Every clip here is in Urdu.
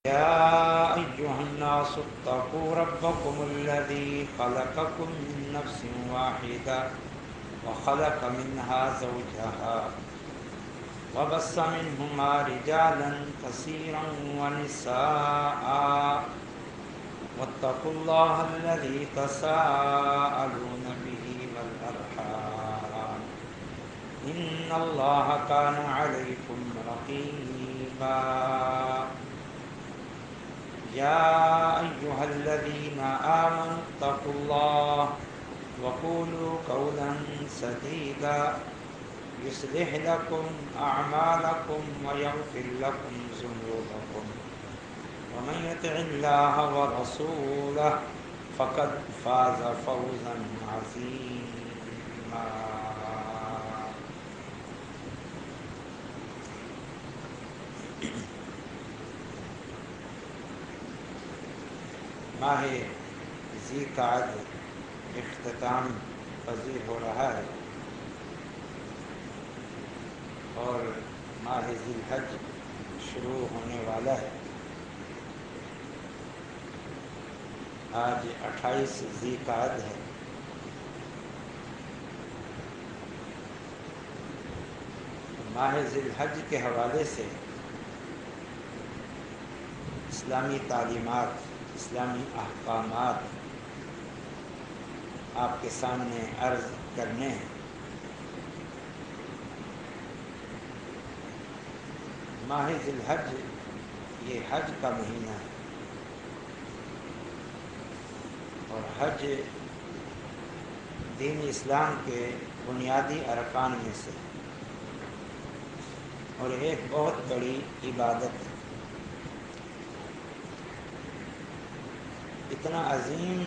يا أيها الناس اتقوا ربكم الذي خلقكم من نفس واحدة وخلق منها زوجها وبث منهما رجالا كثيرا ونساء واتقوا الله الذي تساءلون به والأرحام إن الله كان عليكم رقيبا يا أيها الذين آمنوا اتقوا الله وقولوا قولا سديدا يصلح لكم أعمالكم ويغفر لكم ذنوبكم ومن يطع الله ورسوله فقد فاز فوزا عظيما. ماہ ذی قعد اختتام پذیر ہو رہا ہے اور ماہ ذی الحج شروع ہونے والا ہے. آج 28 ذی قعد ہے. ماہ ذی الحج کے حوالے سے اسلامی تعلیمات، اسلامی احکامات آپ کے سامنے عرض کرنے ہیں. ماہ ذی الحج یہ حج کا مہینہ ہے اور حج دین اسلام کے بنیادی ارکان میں سے اور ایک بہت بڑی عبادت ہے. اتنا عظیم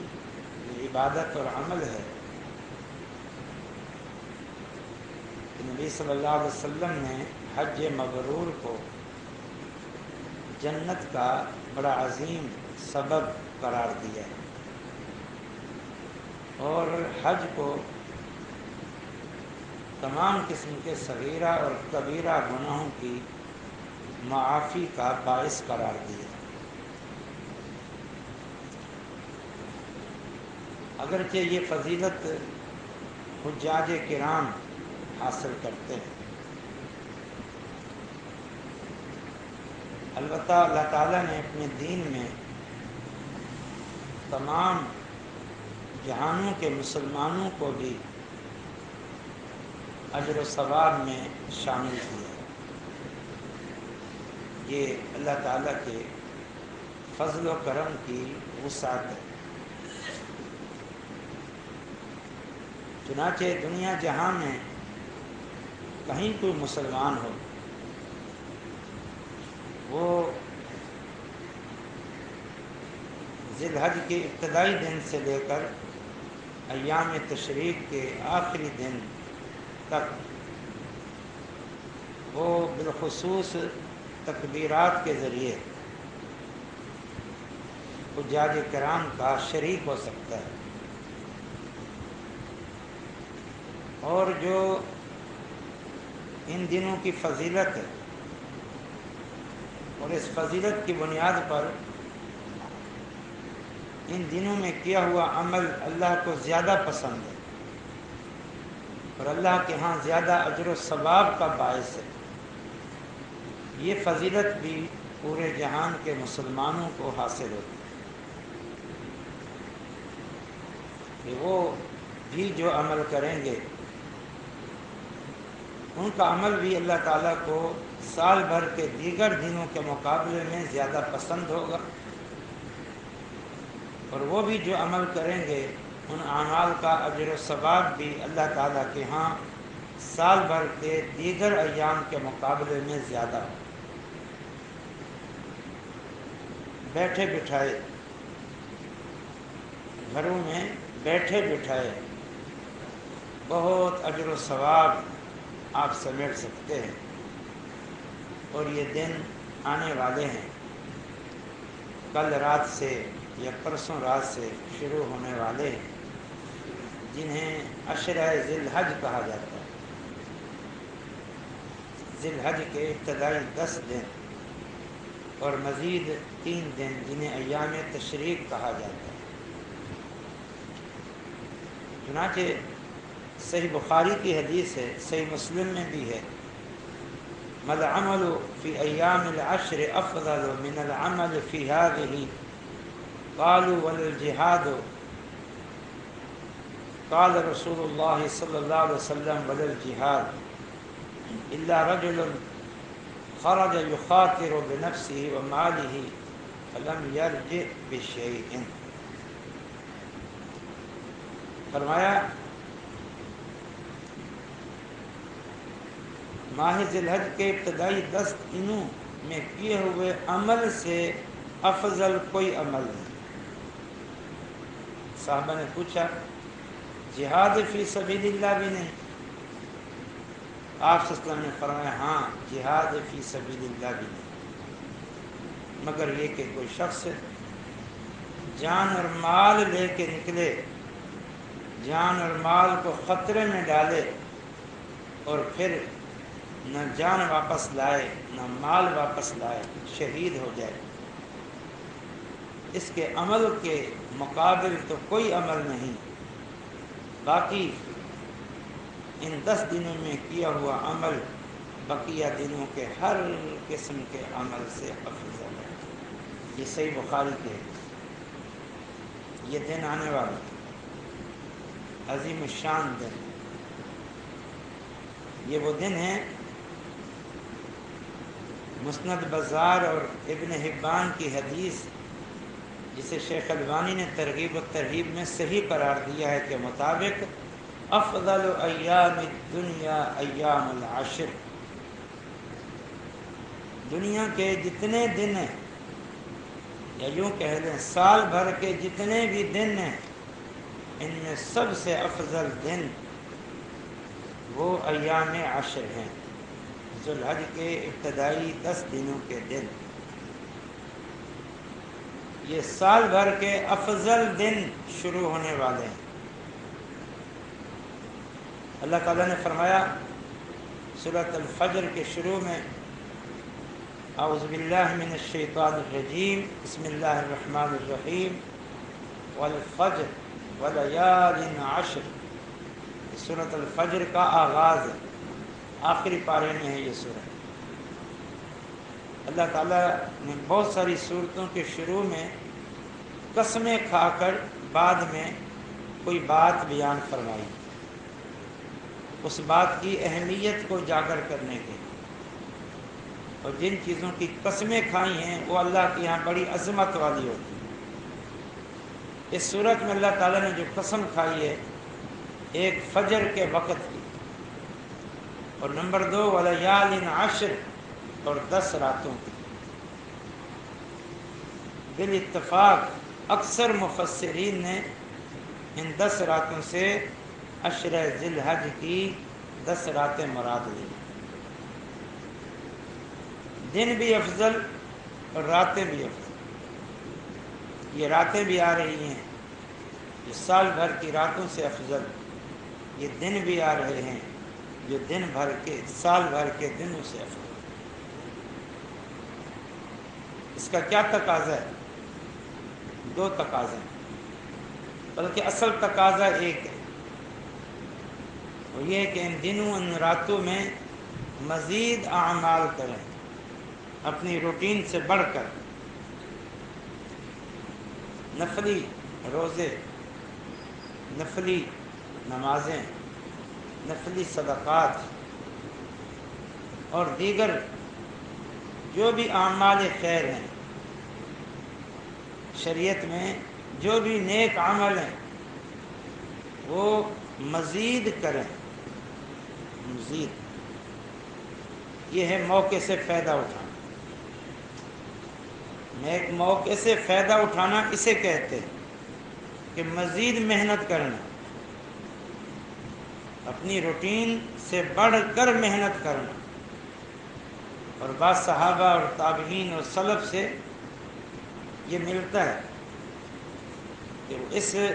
عبادت اور عمل ہے کہ نبی صلی اللہ علیہ وسلم نے حج مبرور کو جنت کا بڑا عظیم سبب قرار دیا ہے اور حج کو تمام قسم کے صغیرہ اور کبیرہ گناہوں کی معافی کا باعث قرار دیا. اگرچہ یہ فضیلت حجاج کرام حاصل کرتے ہیں، البتہ اللہ تعالیٰ نے اپنے دین میں تمام جہانوں کے مسلمانوں کو بھی اجر و ثواب میں شامل کیا. یہ اللہ تعالیٰ کے فضل و کرم کی وسعت ہے. چنانچہ دنیا جہاں میں کہیں کوئی مسلمان ہو، وہ ذی الحج کے ابتدائی دن سے لے کر ایام تشریق کے آخری دن تک وہ بالخصوص تکبیرات کے ذریعے حجاج کرام کا شریک ہو سکتا ہے. اور جو ان دنوں کی فضیلت ہے اور اس فضیلت کی بنیاد پر ان دنوں میں کیا ہوا عمل اللہ کو زیادہ پسند ہے اور اللہ کے ہاں زیادہ اجر و ثواب کا باعث ہے. یہ فضیلت بھی پورے جہان کے مسلمانوں کو حاصل ہوتی ہے کہ وہ بھی جو عمل کریں گے ان کا عمل بھی اللہ تعالیٰ کو سال بھر کے دیگر دنوں کے مقابلے میں زیادہ پسند ہوگا، اور وہ بھی جو عمل کریں گے ان اعمال کا اجر و ثواب بھی اللہ تعالیٰ کے ہاں سال بھر کے دیگر ایام کے مقابلے میں زیادہ ہو. بیٹھے بٹھائے گھروں میں بیٹھے بٹھائے بہت اجر و ثواب آپ سمیٹ سکتے ہیں، اور یہ دن آنے والے ہیں. کل رات سے یا پرسوں رات سے شروع ہونے والے ہیں جنہیں عشرہ ذی الحج کہا جاتا ہے. ذی الحج کے ابتدائی 10 دن اور مزید 3 دن جنہیں ایام تشریق کہا جاتا ہے۔ چنانچہ صحیح بخاری کی حدیث ہے، صحیح مسلم میں بھی ہے، مَا الْعَمَلُ فِي أَيَّامِ الْعَشْرِ أَفْضَلُ مِنَ الْعَمَلِ فِي هَٰذِهِ قَالُوا وَلَا الْجِهَادُ قال رسول الله صلى الله عليه وسلم ولا الجهاد إلا رجل خرج يخاطر بنفسه وماله فلم يرجع بشيء۔ فرمایا ماہ ذی الحج کے ابتدائی 10 دنوں میں کیے ہوئے عمل سے افضل کوئی عمل نہیں۔ صحابہ نے پوچھا جہاد فی سبیل اللہ بھی نہیں؟ آپ صلی اللہ علیہ وسلم نے فرمایا ہاں جہاد فی سبیل اللہ بھی نہیں، مگر یہ کہ کوئی شخص جان اور مال لے کے نکلے، جان اور مال کو خطرے میں ڈالے اور پھر نہ جان واپس لائے نہ مال واپس لائے، شہید ہو جائے، اس کے عمل کے مقابل تو کوئی عمل نہیں۔ باقی ان 10 دنوں میں کیا ہوا عمل بقیہ دنوں کے ہر قسم کے عمل سے افضل ہے۔ یہ صحیح بخاری کے یہ دن آنے والا عظیم الشان دن، یہ وہ دن ہے مسند بزار اور ابن حبان کی حدیث جسے شیخ البانی نے ترغیب و ترہیب میں صحیح قرار دیا ہے کہ مطابق افضل ایام الدنیا ایام العشر، دنیا کے جتنے دن ہیں یا یوں کہہ لیں سال بھر کے جتنے بھی دن ہیں ان میں سب سے افضل دن وہ ایام عشر ہیں، ذو الحج کے ابتدائی 10 دنوں کے دن۔ یہ سال بھر کے افضل دن شروع ہونے والے ہیں۔ اللہ تعالیٰ نے فرمایا سورۃ الفجر کے شروع میں اعوذ باللہ من الشیطان الرجیم بسم اللہ الرحمن الرحیم والفجر ولیال عشر، سورۃ الفجر کا آغاز ہے، آخری پارے میں ہے یہ سورۃ۔ اللہ تعالیٰ نے بہت ساری سورتوں کے شروع میں قسمیں کھا کر بعد میں کوئی بات بیان فرمائی، اس بات کی اہمیت کو اجاگر کرنے کے، اور جن چیزوں کی قسمیں کھائی ہیں وہ اللہ کے یہاں بڑی عظمت والی ہوتی ہیں۔ اس صورت میں اللہ تعالیٰ نے جو قسم کھائی ہے ایک فجر کے وقت کی، اور نمبر 2 ولیال عشر اور 10 راتوں کی۔ بالاتفاق اکثر مفسرین نے ان 10 راتوں سے عشرہ ذی الحج کی 10 راتیں مراد لی، دن بھی افضل اور راتیں بھی افضل۔ یہ راتیں بھی آ رہی ہیں جو سال بھر کی راتوں سے افضل، یہ دن بھی آ رہے ہیں جو دن بھر کے سال بھر کے دنوں سے افضل۔ اس کا کیا تقاضا ہے؟ 2 تقاضے ہیں، بلکہ اصل تقاضا ایک ہے، وہ یہ ہے کہ ان دنوں ان راتوں میں مزید اعمال کریں، اپنی روٹین سے بڑھ کر، نفلی روزے، نفلی نمازیں، نفلی صدقات اور دیگر جو بھی اعمال خیر ہیں، شریعت میں جو بھی نیک عمل ہیں وہ مزید کریں، مزید۔ یہ ہے موقع سے فائدہ اٹھانا، ایک موقع سے فائدہ اٹھانا اسے کہتے ہیں کہ مزید محنت کرنا، اپنی روٹین سے بڑھ کر محنت کرنا۔ اور بعض صحابہ اور تابعین اور سلف سے یہ ملتا ہے کہ وہ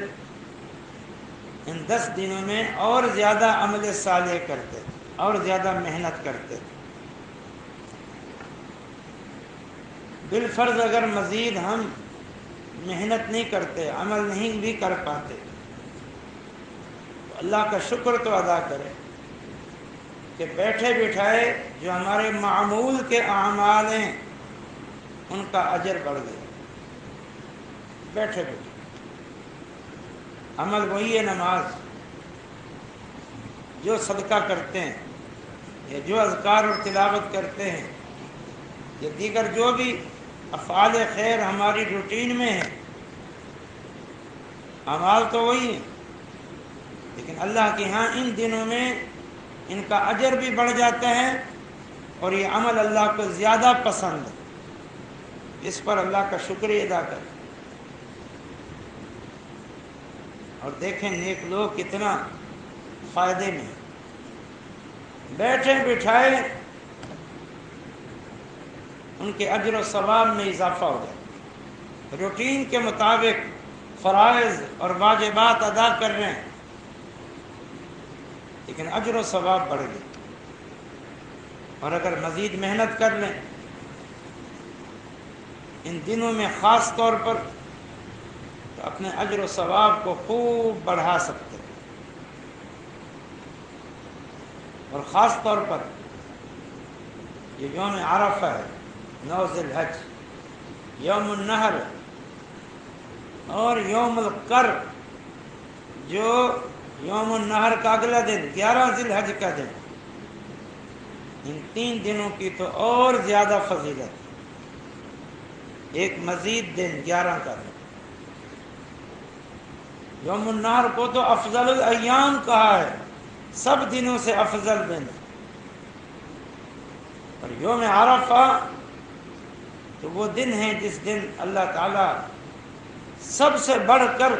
ان 10 دنوں میں اور زیادہ عمل صالح کرتے، اور زیادہ محنت کرتے۔ بالفرض اگر مزید ہم محنت نہیں کرتے، عمل نہیں بھی کر پاتے، تو اللہ کا شکر تو ادا کرے کہ بیٹھے بٹھائے جو ہمارے معمول کے اعمال ہیں ان کا اجر بڑھ گیا۔ بیٹھے بیٹھے عمل وہی ہے نماز، جو صدقہ کرتے ہیں یا جو اذکار اور تلاوت کرتے ہیں یا دیگر جو بھی افعال خیر ہماری روٹین میں ہیں، اعمال تو وہی ہیں، لیکن اللہ کے ہاں ان دنوں میں ان کا اجر بھی بڑھ جاتا ہے اور یہ عمل اللہ کو زیادہ پسند ہے۔ اس پر اللہ کا شکریہ ادا کریں اور دیکھیں نیک لوگ کتنا فائدے میں ہیں۔ بیٹھے بٹھائے ان کے اجر و ثواب میں اضافہ ہو جائے، روٹین کے مطابق فرائض اور واجبات ادا کر رہے ہیں لیکن اجر و ثواب بڑھ گئے، اور اگر مزید محنت کر لیں ان دنوں میں خاص طور پر تو اپنے اجر و ثواب کو خوب بڑھا سکتے ہیں۔ اور خاص طور پر یہ یوم عرفہ ہے، 9 ذی الحج، یوم النحر اور یوم القر، جو یوم النحر کا اگلا دن 11 ذی الحج کا دن، ان 3 دنوں کی تو اور زیادہ فضیلت ہے۔ ایک مزید دن 11 کا دن، یوم النحر کو تو افضل الایام کہا ہے، سب دنوں سے افضل دن، اور یوم عرفہ تو وہ دن ہے جس دن اللہ تعالی سب سے بڑھ کر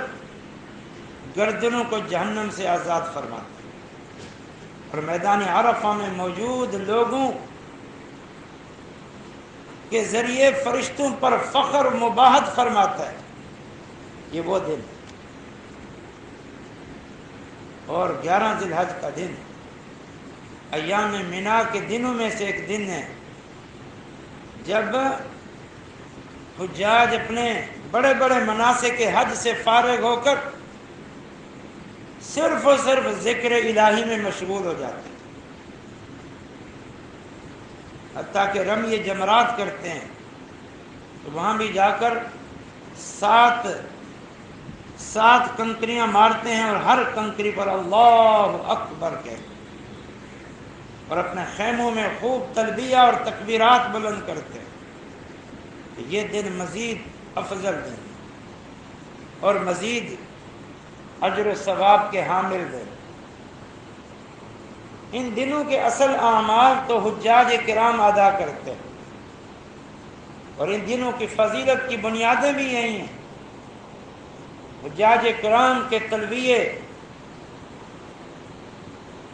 گردنوں کو جہنم سے آزاد فرماتا ہے، اور میدان عرفہ میں موجود لوگوں کے ذریعے فرشتوں پر فخر و مباحت فرماتا ہے۔ یہ وہ دن، اور 11 ذی الحج کا دن ایام منا کے دنوں میں سے ایک دن ہے جب حجاج اپنے بڑے بڑے مناسک حج سے فارغ ہو کر صرف اور صرف ذکر الہی میں مشغول ہو جاتے ہیں، حتیٰ کہ رمی جمرات کرتے ہیں تو وہاں بھی جا کر 7 کنکریاں مارتے ہیں اور ہر کنکری پر اللہ اکبر کہتے ہیں، اور اپنے خیموں میں خوب تلبیہ اور تکبیرات بلند کرتے ہیں۔ یہ دن مزید افضل دن اور مزید اجر و ثواب کے حامل دن۔ ان دنوں کے اصل اعمال تو حجاج کرام ادا کرتے ہیں، اور ان دنوں کی فضیلت کی بنیادیں بھی یہی ہیں۔ حجاج کرام کے تلبیے،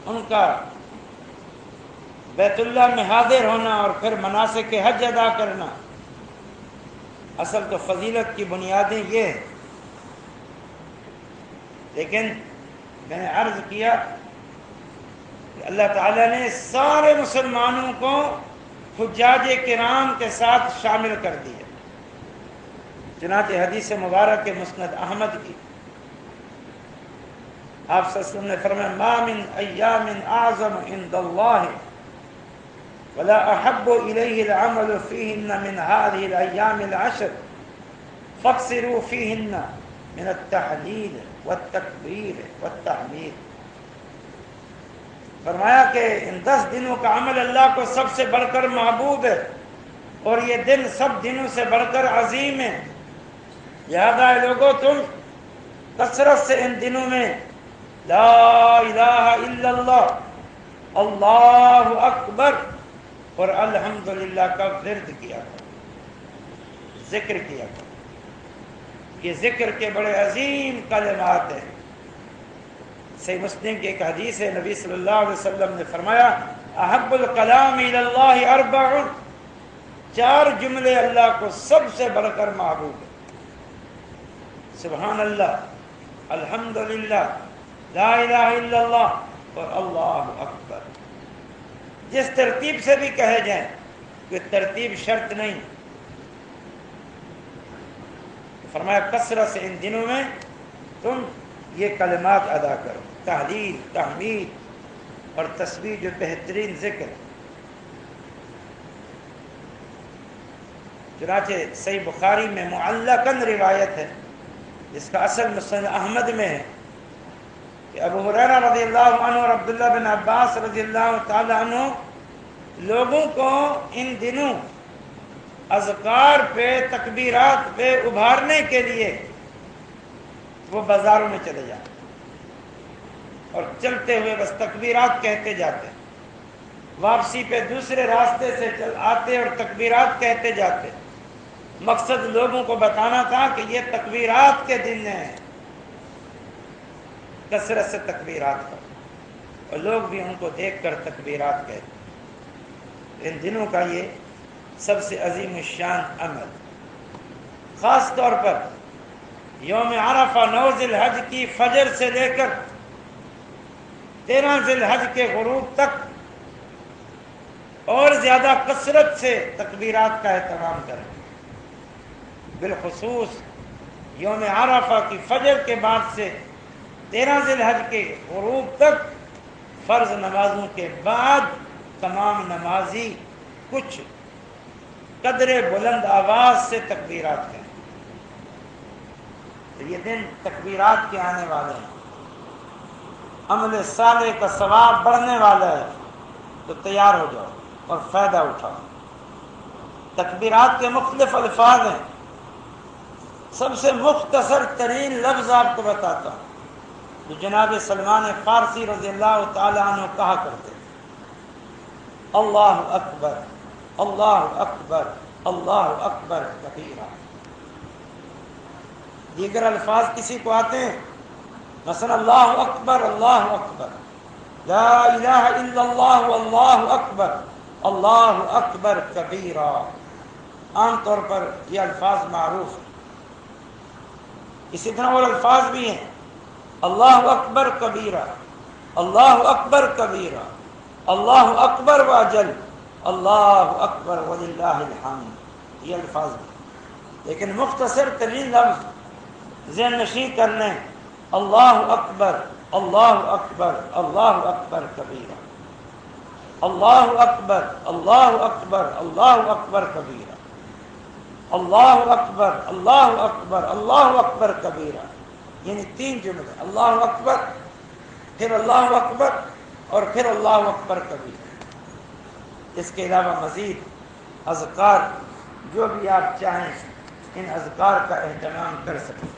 ان کا بیت اللہ میں حاضر ہونا اور پھر مناسک حج ادا کرنا، اصل تو فضیلت کی بنیادیں یہ ہیں۔ لیکن میں نے عرض کیا کہ اللہ تعالیٰ نے سارے مسلمانوں کو حجاج کرام کے ساتھ شامل کر دیا، چنانچہ حدیث مبارک کے مسند احمد کی آپ صلی اللہ علیہ وسلم نے فرمایا ما من ایام اعظم عند اللہ ولا احب الیہ العمل فیہن من هذه الایام العشر فاکثروا فیہن من التحلیل والتکبیر والتحمید۔ فرمایا کہ ان 10 دنوں کا عمل اللہ کو سب سے بڑھ کر محبوب ہے، اور یہ دن سب دنوں سے بڑھ کر عظیم ہے، لہذا اے لوگو تم کثرت سے ان دنوں میں لا الہ الا اللہ، اللہ اکبر اور الحمدللہ کا ورد کیا کرو، ذکر کیا کرو۔ یہ ذکر کے بڑے عظیم کلمات ہیں۔ صحیح مسلم کی ایک حدیث ہے، نبی صلی اللہ علیہ وسلم نے فرمایا احب الکلام الی اللہ اربع، 4 جملے اللہ کو سب سے بڑھ کر محبوب ہیں، سبحان اللہ، الحمدللہ، لا الہ الا اللہ اور اللہ اکبر۔ جس ترتیب سے بھی کہے جائیں، کوئی ترتیب شرط نہیں، فرمایا کثرت سے ان دنوں میں تم یہ کلمات ادا کرو، تحلیل، تحمید اور تسبیح، جو بہترین ذکر۔ چنانچہ صحیح بخاری میں معلقاً روایت ہے، جس کا اصل مسند احمد میں ہے، کہ ابو ہریرہ رضی اللہ عنہ اور عبداللہ بن عباس رضی اللہ تعالی عنہ لوگوں کو ان دنوں اذکار پہ، تکبیرات پہ ابھارنے کے لیے وہ بازاروں میں چلے جاتے اور چلتے ہوئے بس تکبیرات کہتے جاتے، واپسی پہ دوسرے راستے سے چل آتے اور تکبیرات کہتے جاتے۔ مقصد لوگوں کو بتانا تھا کہ یہ تکبیرات کے دن ہیں، کثرت سے تکبیرات کرو، اور لوگ بھی ان کو دیکھ کر تکبیرات کہتے۔ ان دنوں کا یہ سب سے عظیم الشان عمل، خاص طور پر یوم عرفہ 9 ذی الحج کی فجر سے لے کر 13 ذی الحج کے غروب تک اور زیادہ کثرت سے تکبیرات کا اہتمام کریں۔ بالخصوص یوم عرفہ کی فجر کے بعد سے 13 ذی الحج کے غروب تک فرض نمازوں کے بعد تمام نمازی کچھ قدر بلند آواز سے تکبیرات کریں۔ تو یہ دن تکبیرات کے آنے والے ہیں، عمل صالح کا ثواب بڑھنے والا ہے، تو تیار ہو جاؤ اور فائدہ اٹھاؤ۔ تکبیرات کے مختلف الفاظ ہیں، سب سے مختصر ترین لفظ آپ کو بتاتا ہوں، جو جناب سلمان فارسی رضی اللہ تعالی عنہ کہا کرتے ہیں: اللہ اکبر، اللہ اکبر، اللہ اکبر کبیرہ۔ دیگر الفاظ کسی کو آتے ہیں؟ مثلا اللہ اکبر، اللہ اکبر، لا الہ الا اللہ واللہ اکبر، اللہ اکبر کبیرہ۔ عام طور پر یہ الفاظ معروف ہیں۔ اسی طرح اور الفاظ بھی ہیں: اللہ اکبر کبیرہ، اللہ اکبر کبیرہ، اللہ اکبر واجل، اللہ اکبر وللہ الحمد۔ یہ الفاظ بھی، لیکن مختصر ترین لفظ ذہن نشین کر لیں: اللہ اکبر، اللہ اکبر، اللہ اکبر کبیرہ، اللہ اکبر، اللہ اکبر، اللہ اکبر کبیرہ، اللہ اکبر، اللہ اکبر، اللہ اکبر کبیرہ۔ یعنی 3 جملے: اللہ اکبر، پھر اللہ اکبر، اور پھر اللہ اکبر کبیرہ۔ اس کے علاوہ مزید اذکار جو بھی آپ چاہیں، ان اذکار کا اہتمام کر سکیں۔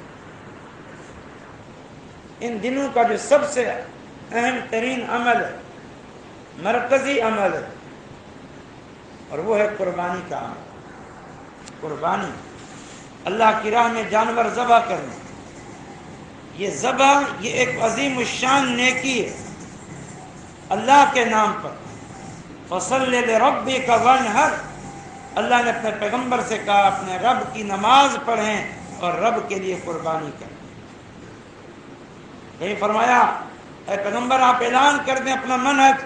ان دنوں کا جو سب سے اہم ترین عمل ہے، مرکزی عمل ہے، اور وہ ہے قربانی کا عمل۔ قربانی، اللہ کی راہ میں جانور ذبح کرنا، یہ ذبح یہ ایک عظیم الشان نیکی ہے اللہ کے نام پر۔ فَصَلِّ لِرَبِّكَ وَانْحَرْ، اللہ نے اپنے پیغمبر سے کہا اپنے رب کی نماز پڑھیں اور رب کے لیے قربانی کریں۔ یہی فرمایا اے پیغمبر آپ اعلان کر دیں اپنا منہج: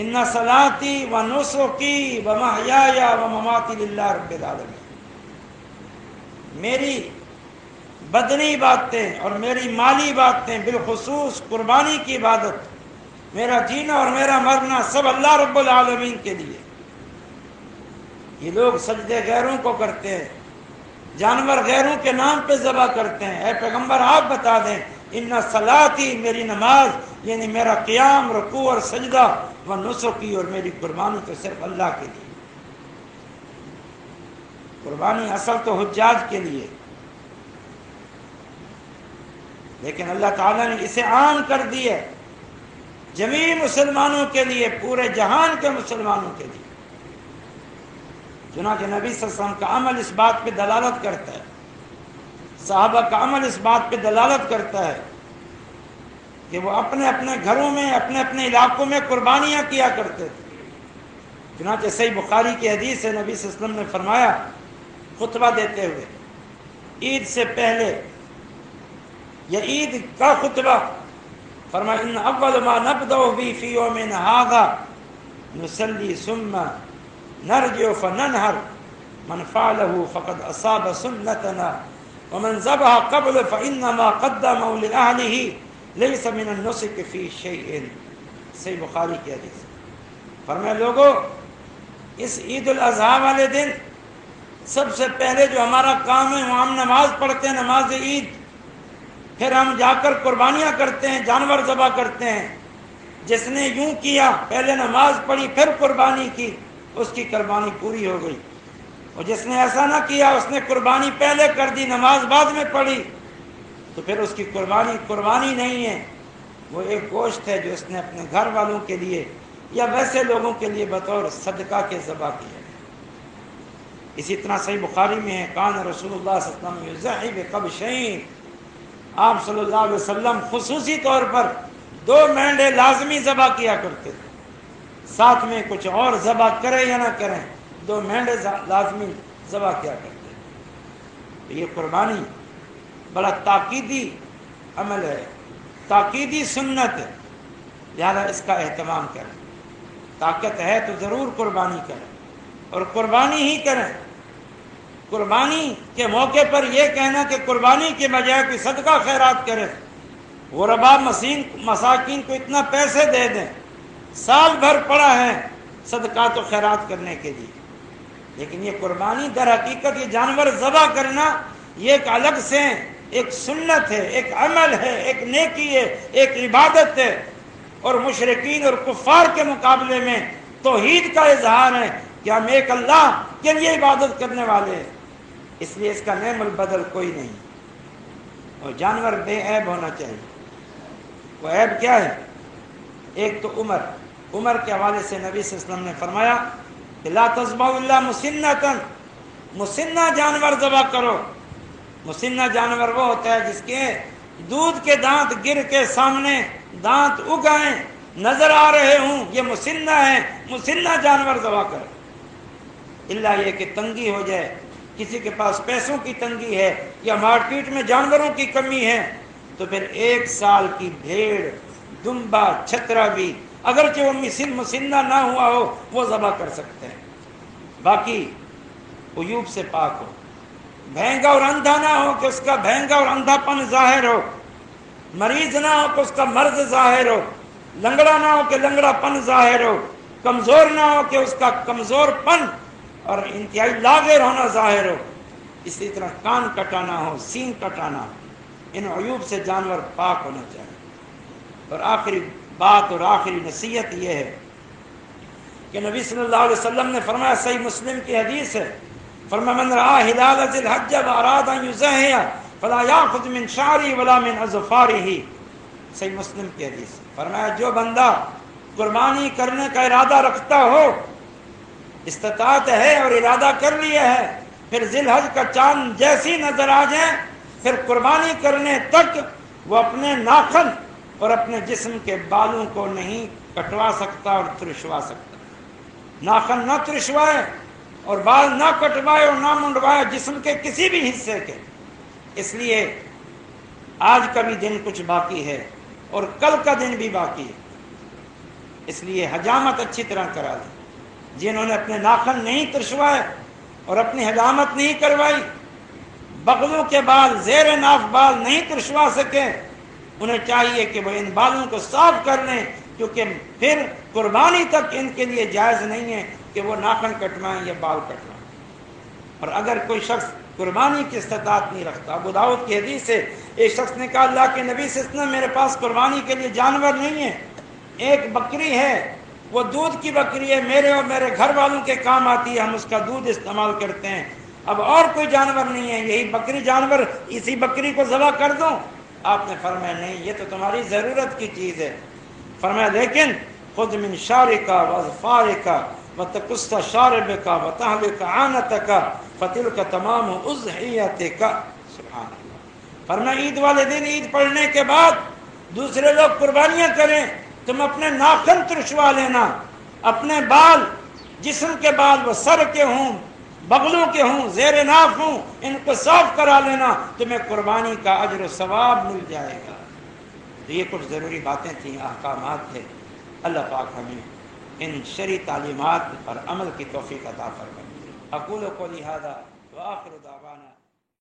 ان صلاتی و نسکی و محیای و مماتی للہ رب العالمین۔ میری بدنی باتیں اور میری مالی باتیں، بالخصوص قربانی کی عبادت، میرا جینا اور میرا مرنا سب اللہ رب العالمین کے لیے۔ یہ لوگ سجدے غیروں کو کرتے ہیں، جانور غیروں کے نام پہ ذبح کرتے ہیں۔ اے پیغمبر آپ بتا دیں ان صلاتی، میری نماز یعنی میرا قیام، رکوع اور سجدہ، و نسکی، اور میری قربانی تو صرف اللہ کے لیے۔ قربانی اصل تو حجاج کے لیے، لیکن اللہ تعالیٰ نے اسے عام کر دی ہے جمیع مسلمانوں کے لیے، پورے جہان کے مسلمانوں کے لیے۔ چنانچہ نبی صلی اللہ علیہ وسلم کا عمل اس بات پہ دلالت کرتا ہے، صحابہ کا عمل اس بات پہ دلالت کرتا ہے کہ وہ اپنے اپنے گھروں میں، اپنے اپنے علاقوں میں قربانیاں کیا کرتے تھے۔ چنانچہ صحیح بخاری کی حدیث ہے، نبی صلی اللہ علیہ وسلم نے فرمایا خطبہ دیتے ہوئے عید سے پہلے یا عید کا خطبہ، فرمایا ان اول ما نبدأ به فی یومنا ھذا نصلی ثم نرجع فننہر من فعله فقد اصاب سنتنا ومن ذبح قبل فإنما قدمه لأهله ليس من النسك في شيء. صحیح بخاری کی حدیث. فرمایا لوگوں اس عید الاضحیٰ والے دن سب سے پہلے جو ہمارا کام ہے وہ ہم نماز پڑھتے ہیں، نماز عید، پھر ہم جا کر قربانیاں کرتے ہیں، جانور ذبح کرتے ہیں. جس نے یوں کیا، پہلے نماز پڑھی پھر قربانی کی، اس کی قربانی پوری ہو گئی. اور جس نے ایسا نہ کیا، اس نے قربانی پہلے کر دی، نماز بعد میں پڑھی، تو پھر اس کی قربانی نہیں ہے، وہ ایک گوشت ہے جو اس نے اپنے گھر والوں کے لیے یا ویسے لوگوں کے لیے بطور صدقہ کے ذبح کیا. اسی طرح صحیح بخاری میں ہے کان رسول اللہ صلی اللہ علیہ وسلم یضحی بقبشین، آپ صلی اللہ علیہ وسلم خصوصی طور پر 2 مینڈے لازمی ذبح کیا کرتے تھے، ساتھ میں کچھ اور ذبح کریں یا نہ کریں 2 مینڈے لازمی ذبح کیا کرتے تھے. یہ قربانی بڑا تاکیدی عمل ہے، تاکیدی سنت ہے، لہذا اس کا اہتمام کریں. طاقت ہے تو ضرور قربانی کریں، اور قربانی ہی کریں. قربانی کے موقع پر یہ کہنا کہ قربانی کے بجائے کوئی صدقہ خیرات کرے، غربا مساکین کو اتنا پیسے دے دیں، سال بھر پڑا ہے صدقات و خیرات کرنے کے لیے. لیکن یہ قربانی در حقیقت یہ جانور ذبح کرنا یہ ایک الگ سے ایک سنت ہے، ایک عمل ہے، ایک نیکی ہے، ایک عبادت ہے، اور مشرکین اور کفار کے مقابلے میں توحید کا اظہار ہے کہ ہم ایک اللہ کے لیے عبادت کرنے والے ہیں. اس لیے اس کا نعم البدل کوئی نہیں، اور جانور بے عیب ہونا چاہیے. وہ عیب کیا ہے؟ ایک تو عمر کے حوالے سے نبی صلی اللہ علیہ وسلم نے فرمایا کہ لا تذبحوا الا مسنۃ، مسنہ جانور ذبح کرو. مسنہ جانور وہ ہوتا ہے جس کے دودھ کے دانت گر کے سامنے دانت اگائیں نظر آ رہے ہوں، یہ مسنہ ہے، مسنہ جانور ذبح کرو. اللہ یہ کہ تنگی ہو جائے، کسی کے پاس پیسوں کی تنگی ہے یا مارکیٹ میں جانوروں کی کمی ہے، تو پھر 1 سال کی بھیڑ، دمبا، چھترا بھی اگرچہ وہ مسنہ نہ ہوا ہو وہ ذبح کر سکتے ہیں. باقی عیوب سے پاک ہو، بھینگا اور اندھا نہ ہو کہ اس کا بھینگا اور اندھا پن ظاہر ہو، مریض نہ ہو کہ اس کا مرض ظاہر ہو، لنگڑا نہ ہو کہ لنگڑا پن ظاہر ہو، کمزور نہ ہو کہ اس کا کمزور پن اور انتہائی لاغر ہونا ظاہر ہو. اسی طرح کان کٹانا ہو، سینگ کٹانا ہو، ان عیوب سے جانور پاک ہونا چاہیے. اور آخری بات اور آخری نصیحت یہ ہے کہ نبی صلی اللہ علیہ وسلم نے فرمایا، صحیح مسلم کی حدیث ہے، فرمایا من رآ ہلال ذی الحج واراد ان یضحی فلا یاخذ من شعرہ ولا من اظفارہ. صحیح مسلم کی حدیث. فرمایا جو بندہ قربانی کرنے کا ارادہ رکھتا ہو، استطاعت ہے اور ارادہ کر لیا ہے، پھر ذی الحج کا چاند جیسی نظر آ جائے، پھر قربانی کرنے تک وہ اپنے ناخن اور اپنے جسم کے بالوں کو نہیں کٹوا سکتا اور ترشوا سکتا. ناخن نہ ترشوائے اور بال نہ کٹوائے اور نہ منڈوائے جسم کے کسی بھی حصے کے. اس لیے آج کا بھی دن کچھ باقی ہے اور کل کا دن بھی باقی ہے، اس لیے حجامت اچھی طرح کرا دیں. جنہوں نے اپنے ناخن نہیں ترشوائے اور اپنی حجامت نہیں کروائی، بغلوں کے بال، زیر ناف بال نہیں ترشوا سکے، انہیں چاہیے کہ وہ ان بالوں کو صاف کر لیں، کیونکہ پھر قربانی تک ان کے لیے جائز نہیں ہے کہ وہ ناخن کٹوائیں یا بال کٹوائیں. اور اگر کوئی شخص قربانی کی استطاعت نہیں رکھتا، ابو داؤد کی حدیث ہے، ایک شخص نے کہا اللہ کے نبی صلی اللہ علیہ وسلم میرے پاس قربانی کے لیے جانور نہیں ہے، ایک بکری ہے، وہ دودھ کی بکری ہے، میرے اور میرے گھر والوں کے کام آتی ہے، ہم اس کا دودھ استعمال کرتے ہیں، اب اور کوئی جانور نہیں ہے، یہی بکری جانور، اسی بکری کو ذبح کر دوں؟ آپ نے فرمایا نہیں، یہ تو تمہاری ضرورت کی چیز ہے. فرمایا لیکن خذ من شعرک واظفارک وتقص شاربک وتحلق عانتک فتلک تمام اضحیتک. سبحان اللہ. فرمایا عید والے دن عید پڑھنے کے بعد دوسرے لوگ قربانیاں کریں، تم اپنے ناخن ترشوا لینا، اپنے بال، جسم کے بال وہ سر کے ہوں، بغلوں کے ہوں، زیر ناف ہوں، ان کو صاف کرا لینا، تمہیں قربانی کا اجر و ثواب مل جائے گا. تو یہ کچھ ضروری باتیں تھیں، احکامات تھے. اللہ پاک ہمیں ان شرعی تعلیمات پر عمل کی توفیق عطا فرمائے. اقول قولی ھذا وآخر دعوانا